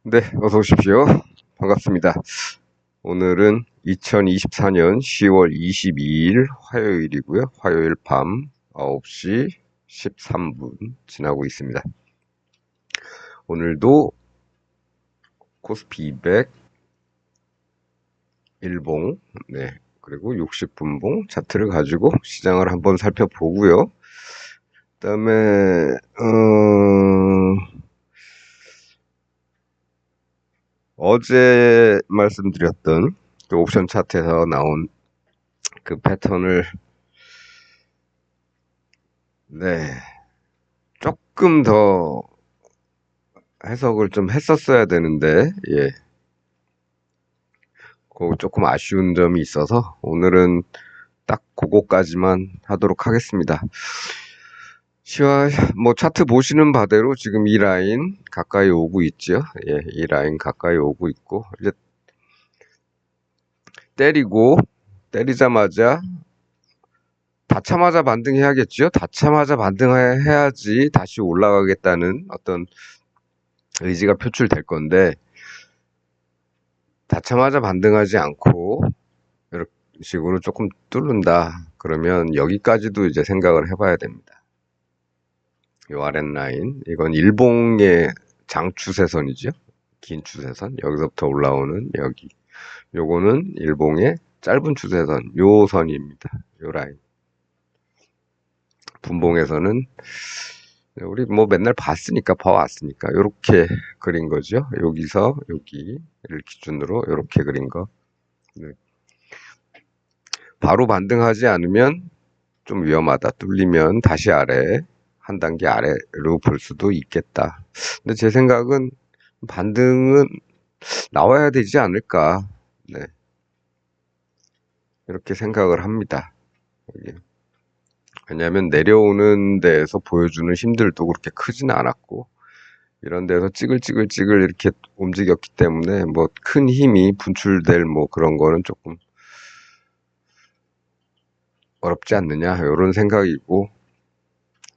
네, 어서 오십시오. 반갑습니다. 오늘은 2024년 10월 22일 화요일이고요. 화요일 밤 9시 13분 지나고 있습니다. 오늘도 코스피 200 일봉, 네, 그리고 60분봉 차트를 가지고 시장을 한번 살펴보고요. 그다음에 어제 말씀드렸던 그 옵션 차트에서 나온 그 패턴을 조금 더 해석을 좀 했었어야 되는데, 그거 조금 아쉬운 점이 있어서 오늘은 딱 그거까지만 하도록 하겠습니다. 뭐 차트 보시는 바대로 지금 이 라인 가까이 오고 있죠. 이 라인 가까이 오고 있고, 이제 때리자마자 닿자마자 반등해야겠죠. 닿자마자 반등해야지 다시 올라가겠다는 어떤 의지가 표출될 건데, 닿자마자 반등하지 않고 이런 식으로 조금 뚫는다 그러면 여기까지도 이제 생각을 해봐야 됩니다. 이 아랫라인, 이건 일봉의 장추세선이죠. 긴 추세선, 여기서부터 올라오는 여기, 요거는 일봉의 짧은 추세선, 요 선입니다. 요 라인. 분봉에서는 우리 뭐 맨날 봐왔으니까 요렇게 그린 거죠. 여기서 여기를 기준으로 요렇게 그린 거. 네. 바로 반등하지 않으면 좀 위험하다. 뚫리면 다시 한 단계 아래로 볼 수도 있겠다. 근데 제 생각은 반등은 나와야 되지 않을까. 네. 이렇게 생각을 합니다. 여기. 왜냐하면 내려오는 데에서 보여주는 힘들도 그렇게 크지는 않았고, 이런 데서 찌글찌글 이렇게 움직였기 때문에 뭐 큰 힘이 분출될 뭐 그런 거는 조금 어렵지 않느냐, 이런 생각이고,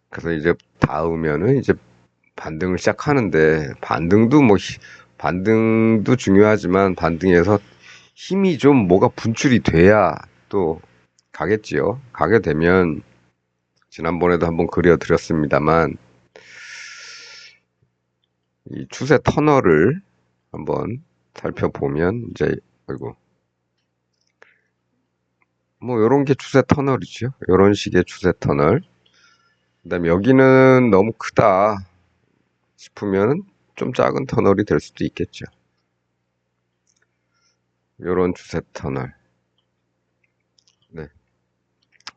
그래서 이제 다음에는 이제 반등을 시작하는데, 반등도 중요하지만 반등에서 힘이 좀 뭐가 분출이 돼야 또 가겠지요. 가게 되면 지난번에도 한번 그려드렸습니다만 이 추세 터널을 한번 살펴보면 이제 뭐 요런 게 추세 터널이죠. 요런 식의 추세 터널. 그다음에 여기는 너무 크다 싶으면 좀 작은 터널이 될 수도 있겠죠. 요런 추세 터널. 네.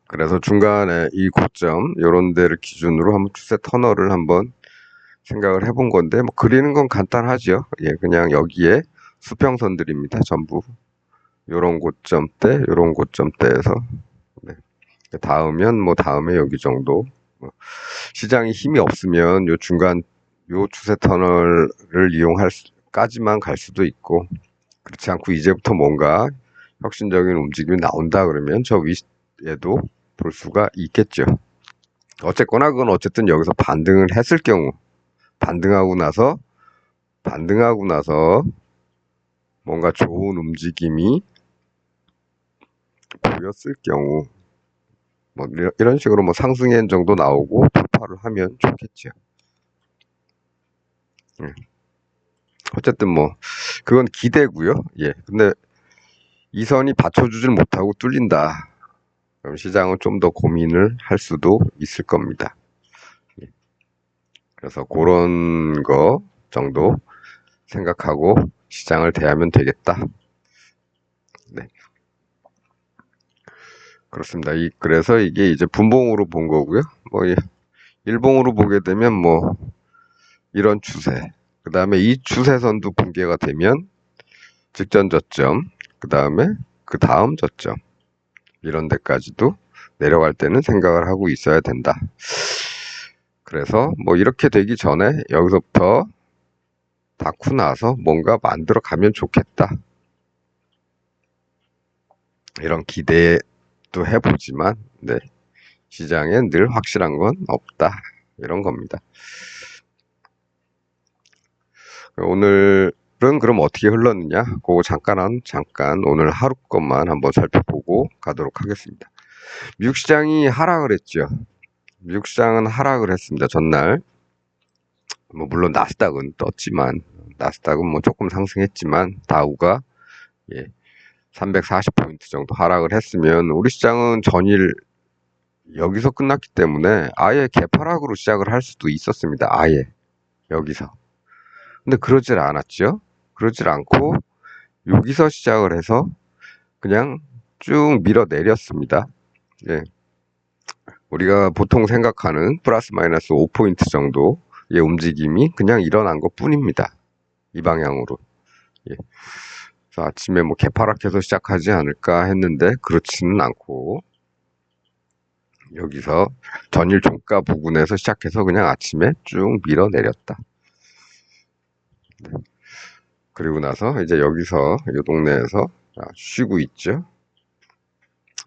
그래서 중간에 이 고점 요런 데를 기준으로 한번 추세 터널을 한번 생각을 해본 건데, 뭐 그리는 건 간단하죠. 그냥 여기에 수평선들입니다. 전부 요런 고점대에서 닿으면 뭐 다음에 여기 정도. 시장이 힘이 없으면 요 중간 요 추세 터널을 까지만 갈 수도 있고, 그렇지 않고 이제부터 뭔가 혁신적인 움직임이 나온다 그러면 저 위에도 볼 수가 있겠죠. 어쨌거나 그건 어쨌든 여기서 반등을 했을 경우, 반등하고 나서 뭔가 좋은 움직임이 보였을 경우, 뭐 이런 식으로 뭐 상승엔 정도 나오고 돌파를 하면 좋겠죠. 어쨌든 뭐 그건 기대고요. 근데 이 선이 받쳐주질 못하고 뚫린다. 그럼 시장은 좀 더 고민을 할 수도 있을 겁니다. 그래서 그런 거 정도 생각하고 시장을 대하면 되겠다. 네. 그렇습니다. 그래서 이게 이제 분봉으로 본 거고요. 뭐 일봉으로 보게 되면 뭐 이런 추세. 그 다음에 이 추세선도 붕괴가 되면 직전 저점, 그 다음 저점, 이런 데까지도 내려갈 때는 생각을 하고 있어야 된다. 그래서 뭐 이렇게 되기 전에 여기서부터 닿고 나서 뭔가 만들어 가면 좋겠다. 이런 기대도 해보지만, 시장에 늘 확실한 건 없다. 이런 겁니다. 오늘 그럼 어떻게 흘렀느냐? 그거 잠깐 오늘 하루 것만 한번 살펴보고 가도록 하겠습니다. 미국 시장이 하락을 했죠. 미국 시장은 하락을 했습니다. 전날. 뭐 물론 나스닥은 떴지만 나스닥은 뭐 조금 상승했지만 다우가 340포인트 정도 하락을 했으면 우리 시장은 전일 여기서 끝났기 때문에 아예 개파락으로 시작을 할 수도 있었습니다. 아예 여기서. 근데 그러질 않았죠. 그러질 않고 여기서 시작을 해서 그냥 쭉 밀어내렸습니다. 예. 우리가 보통 생각하는 플러스 마이너스 5포인트 정도의 움직임이 그냥 일어난 것 뿐입니다. 이 방향으로. 예. 그래서 아침에 뭐 개파락해서 시작하지 않을까 했는데 그렇지는 않고 여기서 전일 종가 부근에서 시작해서 그냥 아침에 쭉 밀어내렸다. 네. 그리고 나서 이제 여기서 이 동네에서 쉬고 있죠.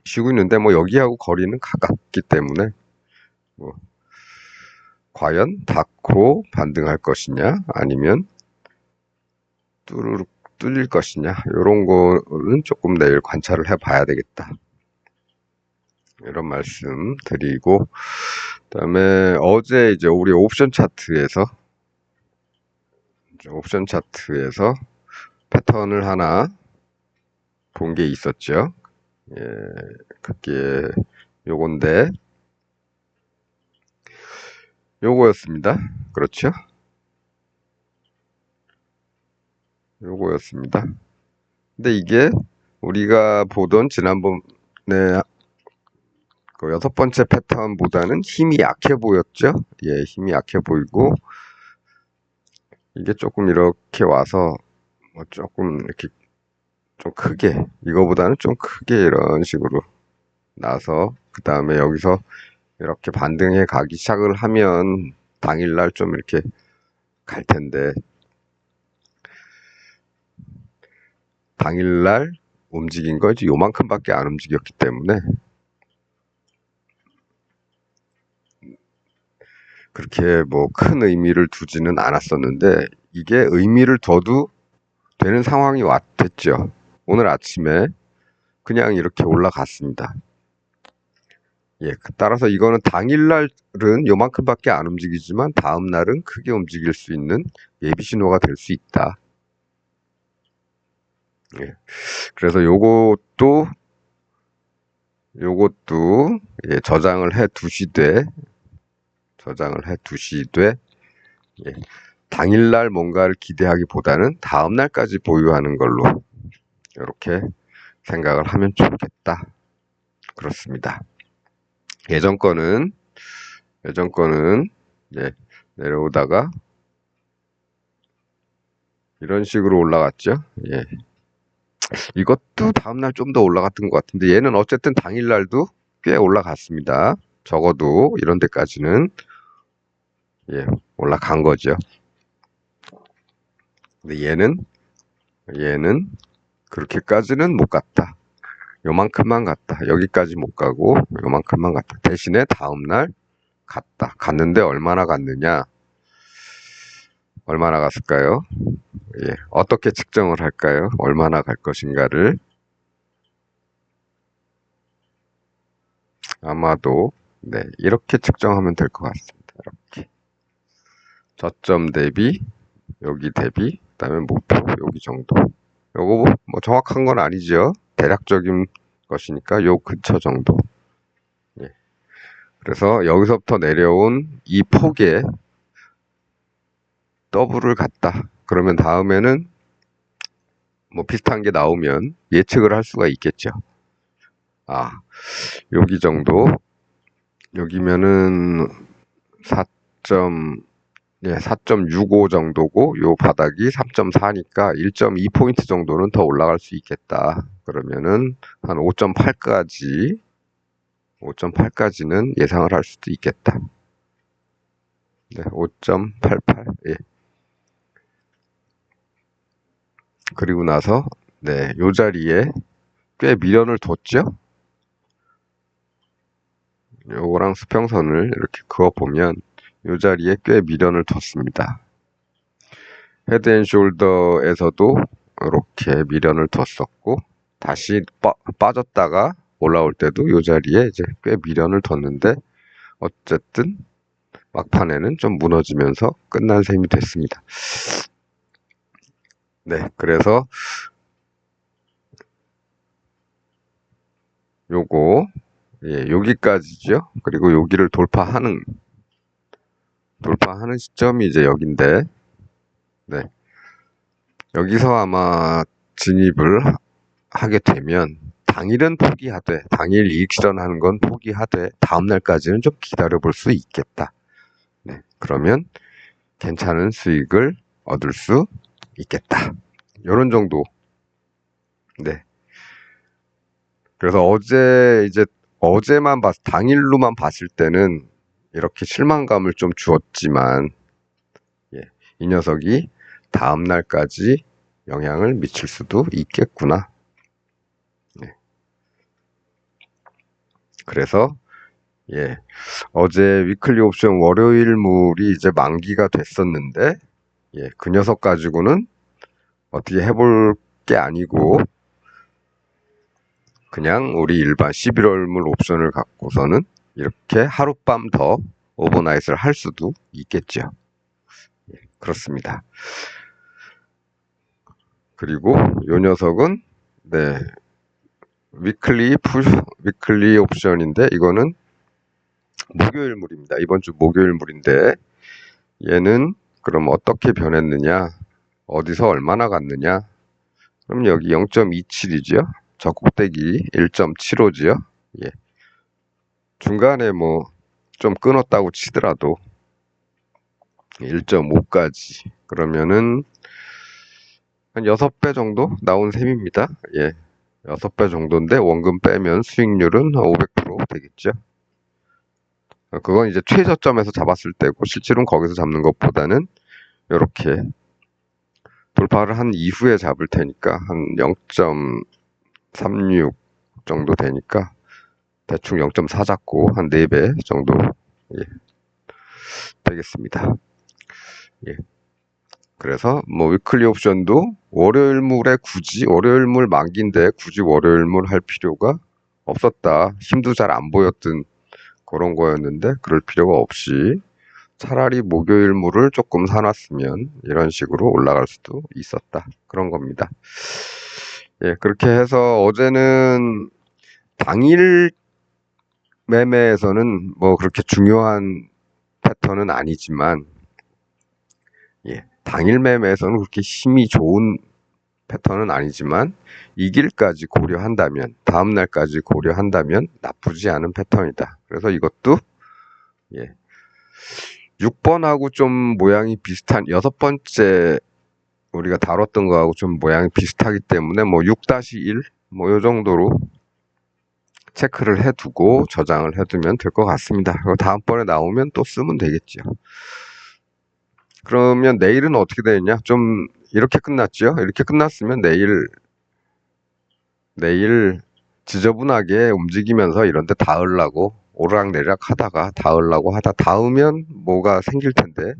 쉬고 있는데 뭐 여기하고 거리는 가깝기 때문에 뭐 과연 닫고 반등할 것이냐 아니면 뚜루룩 뚫릴 것이냐 이런 거는 조금 내일 관찰을 해봐야 되겠다. 이런 말씀 드리고 그다음에 어제 이제 우리 옵션 차트에서 패턴을 하나 본 게 있었죠. 예, 그게 요건데 요거였습니다. 그렇죠? 요거였습니다. 근데 이게 우리가 보던 지난번에 그 6번째 패턴보다는 힘이 약해 보였죠? 예, 힘이 약해 보이고 이게 조금 이렇게 와서 뭐 조금 이렇게 좀 크게 이거보다는 좀 크게 이런 식으로 나서 그 다음에 여기서 이렇게 반등해 가기 시작을 하면 당일날 좀 이렇게 갈 텐데 당일날 움직인 거지 요만큼밖에 안 움직였기 때문에 그렇게 뭐 큰 의미를 두지는 않았었는데 이게 의미를 둬도 되는 상황이 됐죠. 오늘 아침에 그냥 이렇게 올라갔습니다. 예, 따라서 이거는 당일날은 요만큼밖에 안 움직이지만 다음날은 크게 움직일 수 있는 예비 신호가 될 수 있다. 예, 그래서 요것도 예, 저장을 해 두시되 예, 당일날 뭔가를 기대하기보다는 다음날까지 보유하는 걸로 이렇게 생각을 하면 좋겠다. 그렇습니다. 예전 거는 예, 내려오다가 이런 식으로 올라갔죠. 예. 이것도 다음날 좀 더 올라갔던 것 같은데 얘는 어쨌든 당일날도 꽤 올라갔습니다. 적어도 이런 데까지는 예, 올라간 거죠. 근데 얘는 그렇게까지는 못 갔다. 요만큼만 갔다. 여기까지 못 가고 요만큼만 갔다. 대신에 다음날 갔는데 얼마나 갔느냐? 얼마나 갔을까요? 예, 어떻게 측정을 할까요? 얼마나 갈 것인가를 아마도 네, 이렇게 측정하면 될 것 같습니다. 이렇게 저점 대비 여기 대비 그다음에 목표 여기 정도. 요거 뭐 정확한 건 아니죠. 대략적인 것이니까 요 근처 정도. 예. 그래서 여기서부터 내려온 이 폭에 더블을 갔다. 그러면 다음에는 뭐 비슷한 게 나오면 예측을 할 수가 있겠죠. 아, 여기 정도. 여기면은 4.65 정도고 요 바닥이 3.4니까 1.2포인트 정도는 더 올라갈 수 있겠다. 그러면은 한 5.8까지는 예상을 할 수도 있겠다. 네, 5.88. 예. 그리고 나서 네, 요 자리에 꽤 미련을 뒀죠. 요거랑 수평선을 이렇게 그어 보면 요 자리에 꽤 미련을 뒀습니다. 헤드앤숄더에서도 이렇게 미련을 뒀었고, 다시 빠졌다가 올라올 때도 이 자리에 이제 꽤 미련을 뒀는데, 어쨌든 막판에는 좀 무너지면서 끝난 셈이 됐습니다. 네, 그래서 요거, 예, 여기까지죠. 그리고 여기를 돌파하는 시점이 이제 여긴데, 네, 여기서 아마 진입을 하게 되면 당일은 포기하되, 당일 이익 실현하는 건 포기하되 다음날까지는 좀 기다려볼 수 있겠다. 네, 그러면 괜찮은 수익을 얻을 수 있겠다. 요런 정도. 네. 그래서 어제만 당일로만 봤을 때는 이렇게 실망감을 좀 주었지만, 예, 이 녀석이 다음날까지 영향을 미칠 수도 있겠구나. 네. 그래서, 예, 어제 위클리 옵션 월요일물이 이제 만기가 됐었는데, 예, 그 녀석 가지고는 어떻게 해볼 게 아니고, 그냥 우리 일반 11월물 옵션을 갖고서는 이렇게 하룻밤 더 오버나잇을 할 수도 있겠죠. 예, 그렇습니다. 그리고 요 녀석은, 네, 위클리 옵션인데, 이거는 목요일물입니다. 이번 주 목요일물인데, 얘는 그럼 어떻게 변했느냐, 어디서 얼마나 갔느냐. 그럼 여기 0.27이죠. 저 꼭대기 1.75지요. 예. 중간에 뭐 좀 끊었다고 치더라도 1.5까지 그러면은 한 6배 정도 나온 셈입니다. 예. 6배 정도인데 원금 빼면 수익률은 500% 되겠죠. 그건 이제 최저점에서 잡았을 때고, 실제로는 거기서 잡는 것보다는 이렇게 돌파를 한 이후에 잡을 테니까 한 0.36 정도 되니까 대충 0.4 잡고 한 4배 정도, 예, 되겠습니다. 예. 그래서 뭐 위클리 옵션도 월요일물 만기인데 굳이 월요일물 할 필요가 없었다. 힘도 잘 안 보였던 그런 거였는데 그럴 필요가 없이 차라리 목요일물을 조금 사놨으면 이런 식으로 올라갈 수도 있었다. 그런 겁니다. 예, 그렇게 해서 어제는 당일 매매에서는 뭐 그렇게 중요한 패턴은 아니지만, 예, 당일 매매에서는 그렇게 힘이 좋은 패턴은 아니지만, 이 길까지 고려한다면, 다음날까지 고려한다면 나쁘지 않은 패턴이다. 그래서 이것도, 예, 6번하고 좀 모양이 비슷한, 6번째 우리가 다뤘던 거하고 좀 모양이 비슷하기 때문에 뭐 6-1, 뭐 요 정도로 체크를 해두고 저장을 해두면 될 것 같습니다. 다음번에 나오면 또 쓰면 되겠죠. 그러면 내일은 어떻게 되느냐? 좀 이렇게 끝났죠? 이렇게 끝났으면 내일 지저분하게 움직이면서 이런 데 닿으려고 오르락내리락 하다가 닿으면 뭐가 생길 텐데,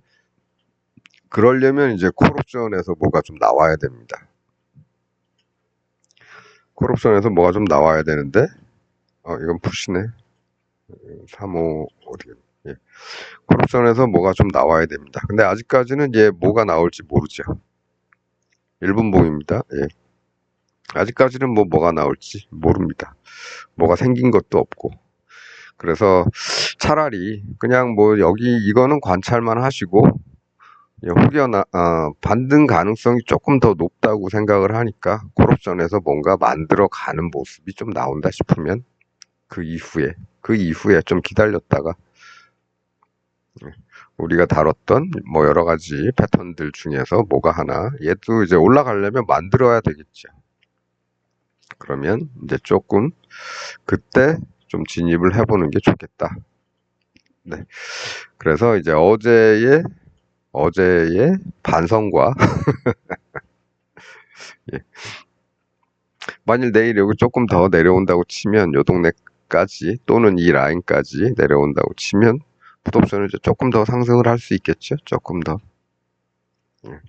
그러려면 이제 콜옵션에서 뭐가 좀 나와야 됩니다. 콜옵션에서 뭐가 좀 나와야 되는데, 이건 푸시네. 3호 어디, 예. 콜옵션에서 뭐가 좀 나와야 됩니다. 근데 아직까지는 뭐가 나올지 모르죠. 1분봉입니다. 예. 아직까지는 뭐가 나올지 모릅니다. 뭐가 생긴 것도 없고. 그래서 차라리 그냥 뭐 여기 이거는 관찰만 하시고, 혹여나 반등 가능성이 조금 더 높다고 생각을 하니까 콜옵션에서 뭔가 만들어 가는 모습이 좀 나온다 싶으면 그 이후에 좀 기다렸다가, 우리가 다뤘던 뭐 여러 가지 패턴들 중에서 뭐가 하나, 얘도 이제 올라가려면 만들어야 되겠죠. 그러면 이제 조금 그때 좀 진입을 해보는 게 좋겠다. 네. 그래서 이제 어제의 반성과 예. 만일 내일 여기 조금 더 내려온다고 치면 요 동네까지 또는 이 라인까지 내려온다고 치면 풋옵션은 이제 조금 더 상승을 할 수 있겠죠. 조금 더. 예.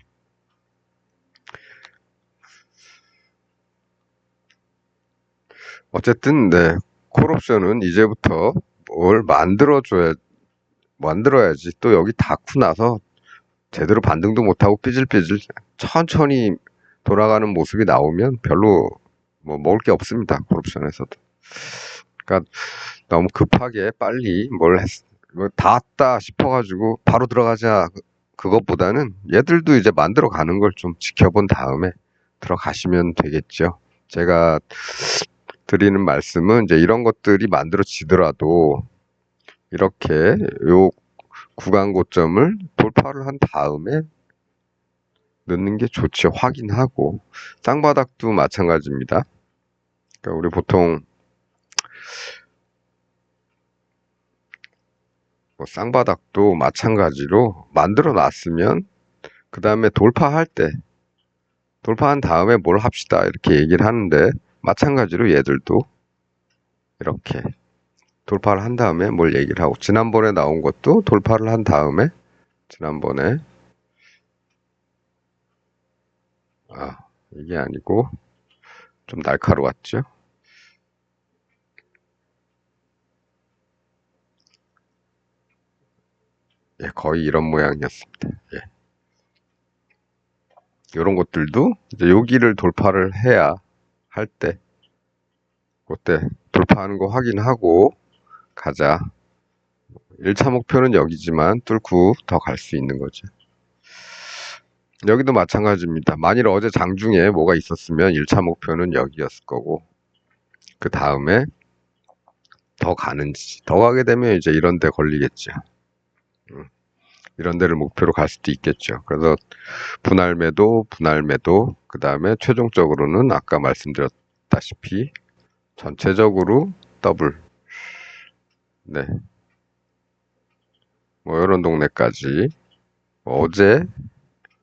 어쨌든 네, 콜옵션은 이제부터 뭘 만들어야지. 또 여기 닿고 나서 제대로 반등도 못하고 삐질삐질 천천히 돌아가는 모습이 나오면 별로 뭐 먹을 게 없습니다. 콜옵션에서도. 그러니까 너무 급하게 빨리 다 왔다 싶어가지고 바로 들어가자. 그것보다는 얘들도 이제 만들어 가는 걸 좀 지켜본 다음에 들어가시면 되겠죠. 제가 드리는 말씀은 이제 이런 것들이 만들어지더라도 이렇게 요 구간 고점을 돌파를 한 다음에 넣는 게 좋지. 확인하고 쌍바닥도 마찬가지입니다. 그러니까 우리 보통 뭐 쌍바닥도 마찬가지로 만들어 놨으면 그 다음에 돌파한 다음에 뭘 합시다 이렇게 얘기를 하는데, 마찬가지로 얘들도 이렇게 돌파를 한 다음에 뭘 얘기를 하고, 지난번에 나온 것도 돌파를 한 다음에 지난번에 이게 아니고 좀 날카로웠죠. 예, 거의 이런 모양이었습니다. 예. 이런 것들도 이제 여기를 돌파를 해야 할 때, 그때 돌파하는 거 확인하고 가자. 1차 목표는 여기지만 뚫고 더 갈 수 있는 거죠. 여기도 마찬가지입니다. 만일 어제 장중에 뭐가 있었으면 1차 목표는 여기였을 거고, 그 다음에 더 가게 되면 이제 이런 데 걸리겠죠. 이런 데를 목표로 갈 수도 있겠죠. 그래서 분할 매도, 그 다음에 최종적으로는 아까 말씀드렸다시피 전체적으로 더블. 네. 뭐 이런 동네까지. 어제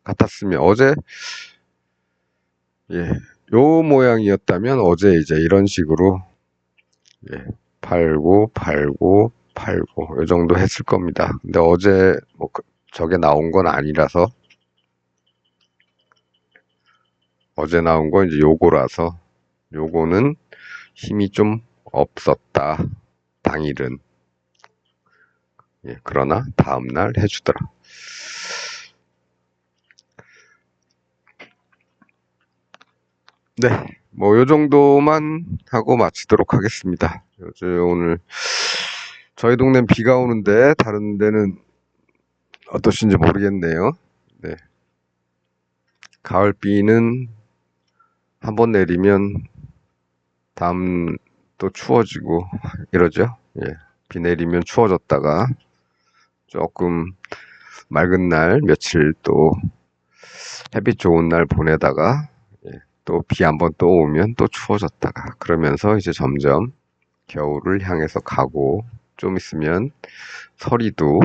같았으면 예, 요 모양이었다면 어제 이제 이런 식으로 예, 팔고 이 정도 했을 겁니다. 근데 어제 뭐 저게 나온 건 아니라서, 어제 나온 건 이제 요거라서 요거는 힘이 좀 없었다. 당일은. 예, 그러나 다음날 해주더라. 네, 뭐 요 정도만 하고 마치도록 하겠습니다. 오늘 저희 동네는 비가 오는데 다른 데는 어떠신지 모르겠네요. 네, 가을비는 한번 내리면 다음 또 추워지고 이러죠. 예, 비 내리면 추워졌다가 조금 맑은 날 며칠 또 햇빛 좋은 날 보내다가 또 비 한번 또 오면 또 추워졌다가, 그러면서 이제 점점 겨울을 향해서 가고, 좀 있으면 서리도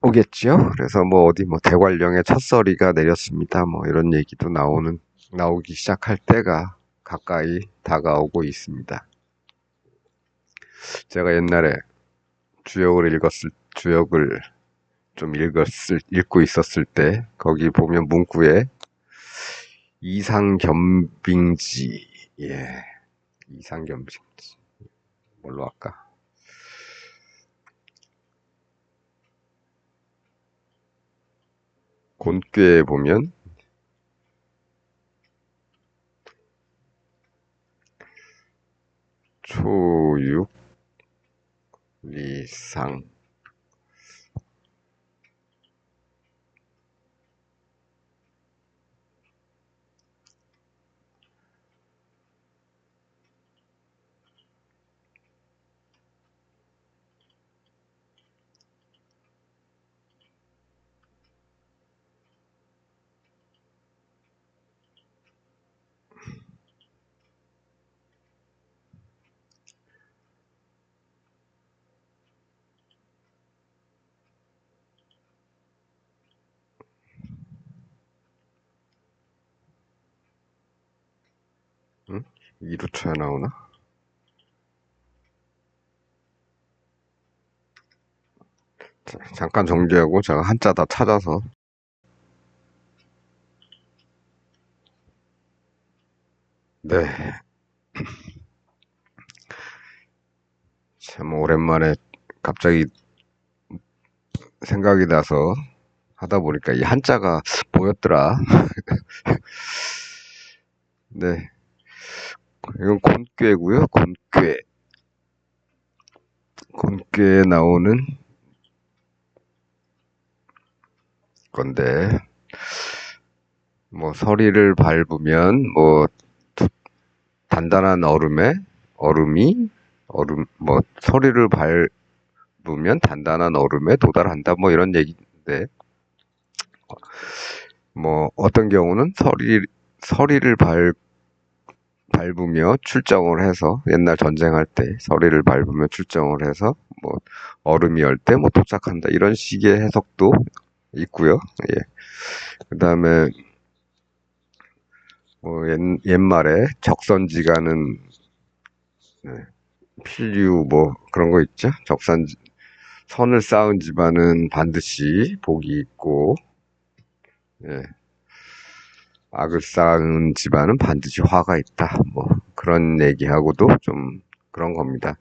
오겠죠. 그래서 뭐 어디 뭐 대관령에 첫서리가 내렸습니다. 뭐 이런 얘기도 나오기 시작할 때가 가까이 다가오고 있습니다. 제가 옛날에 주역을 좀 읽고 있었을 때, 거기 보면 문구에 이상겸빙지, 예, 이상겸빙지, 뭘로 할까? 곤꾀에 보면 초육 리상, 응? 2루차에 나오나? 잠깐 정지하고 제가 한자 다 찾아서 네. 참 오랜만에 갑자기 생각이 나서 하다 보니까 이 한자가 뭐였더라? 네. 이건 곤꾀고요. 곤꾀. 곤꾀에 나오는 건데, 뭐, 서리를 밟으면, 뭐, 단단한 뭐, 서리를 밟으면 단단한 얼음에 도달한다. 뭐, 이런 얘기인데, 뭐, 어떤 경우는 서리를 밟으며 출정을 해서, 옛날 전쟁할 때 서리를 밟으며 출정을 해서, 뭐, 얼음이 열 때 뭐 도착한다. 이런 식의 해석도 있고요. 예. 그 다음에, 뭐, 옛말에 적선지가는, 네, 필류 뭐 그런 거 있죠. 선을 쌓은 집안은 반드시 복이 있고, 예, 악을 쌓은 집안은 반드시 화가 있다. 뭐 그런 얘기하고도 좀 그런 겁니다.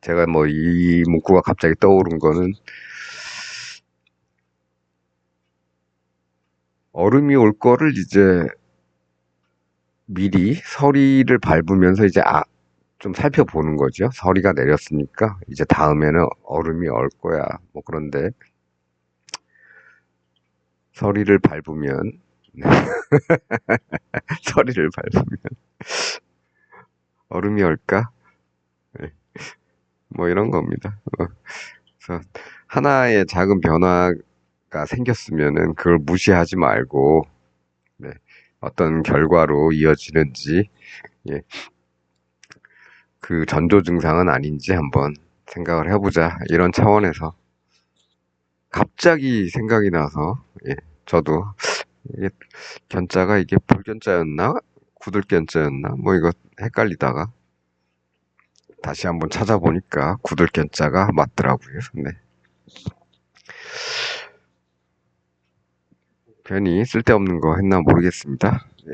제가 뭐 이 문구가 갑자기 떠오른 거는 얼음이 올 거를 이제 미리 서리를 밟으면서 이제 좀 살펴보는 거죠. 서리가 내렸으니까 이제 다음에는 얼음이 올 거야. 뭐 그런데 서리를 밟으면 서리를 밟으면 얼음이 올까? 네, 뭐 이런 겁니다. 그래서 하나의 작은 변화가 생겼으면은 그걸 무시하지 말고, 네, 어떤 결과로 이어지는지, 예, 그 전조 증상은 아닌지 한번 생각을 해보자. 이런 차원에서 갑자기 생각이 나서, 예, 저도 이게 견자가 이게 불견자였나? 구들견자였나? 뭐 이거 헷갈리다가 다시 한번 찾아보니까 구들견자가 맞더라고요. 네. 괜히 쓸데없는 거 했나 모르겠습니다. 예.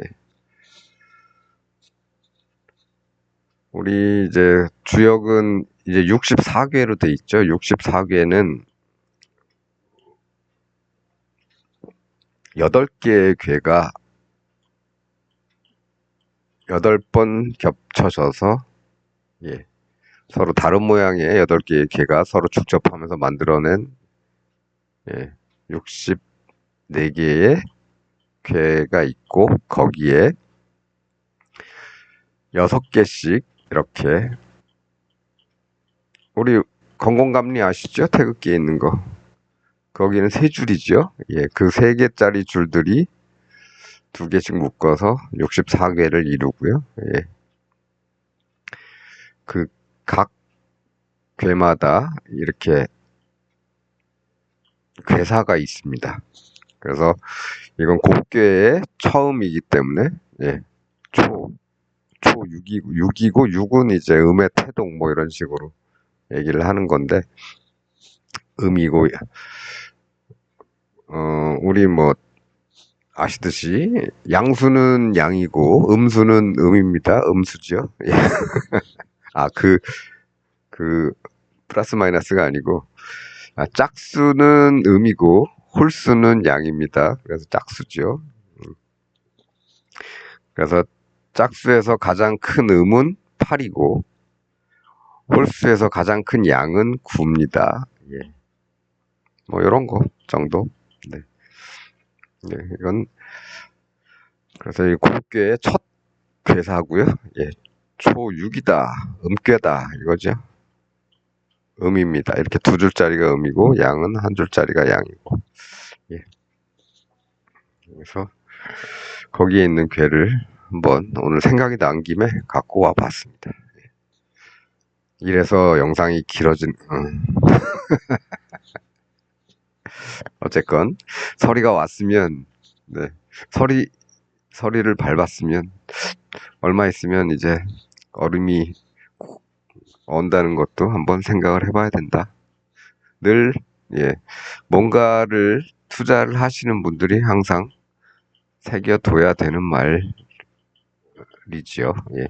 우리 이제 주역은 이제 64괴로 돼 있죠. 64괴는 8개의 괴가 8번 겹쳐져서, 예, 서로 다른 모양의 8개의 괴가 서로 축접하면서 만들어낸, 예, 64개의 괴가 있고, 거기에 6개씩 이렇게, 우리 건공감리 아시죠? 태극기에 있는 거. 거기는 3줄이죠. 예, 그 3개짜리 줄들이 2개씩 묶어서 64개를 이루고요. 예, 그 각 괴마다 이렇게 괴사가 있습니다. 그래서 이건 곱괴의 처음이기 때문에, 예, 초, 초 6이고 6은 이제 음의 태동 뭐 이런 식으로 얘기를 하는 건데, 음이고, 우리 뭐 아시듯이 양수는 양이고 음수는 음입니다. 음수죠. 예. 아, 그 플러스 마이너스가 아니고, 짝수는 음이고 홀수는 양입니다. 그래서 짝수죠. 그래서 짝수에서 가장 큰 음은 8이고 홀수에서 가장 큰 양은 9입니다. 예. 뭐 이런 거 정도. 네. 네, 이건 그래서 이 곱괴의 첫 괴사고요. 예. 초6이다. 음괴다. 이거죠. 음입니다. 이렇게 2줄짜리가 음이고 양은 1줄짜리가 양이고. 예. 그래서 거기에 있는 괴를 한번 오늘 생각이 난 김에 갖고 와 봤습니다. 이래서 영상이 길어진, 어쨌건, 서리가 왔으면, 네, 서리, 서리를 밟았으면, 얼마 있으면 이제 얼음이 온다는 것도 한번 생각을 해봐야 된다. 늘, 예, 뭔가를 투자를 하시는 분들이 항상 새겨둬야 되는 리지요. 예.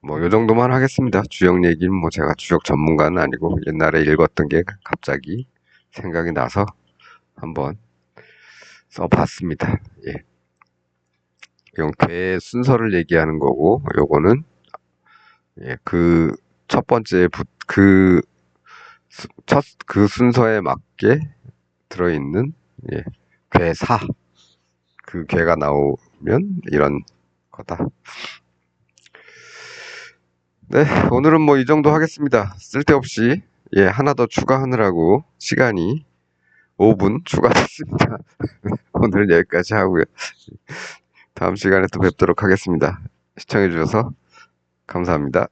뭐, 요 정도만 하겠습니다. 주역 얘기는 뭐 제가 주역 전문가는 아니고 옛날에 읽었던 게 갑자기 생각이 나서 한번 써봤습니다. 예. 이건 괴 순서를 얘기하는 거고, 요거는, 예, 그, 첫 번째, 그 순서에 맞게 들어있는, 예, 괴사. 그 괴가 나오면 이런 거다. 네, 오늘은 뭐 이 정도 하겠습니다. 쓸데없이, 예, 하나 더 추가하느라고 시간이 5분 추가됐습니다. 오늘 여기까지 하고요. 다음 시간에 또 뵙도록 하겠습니다. 시청해주셔서 감사합니다.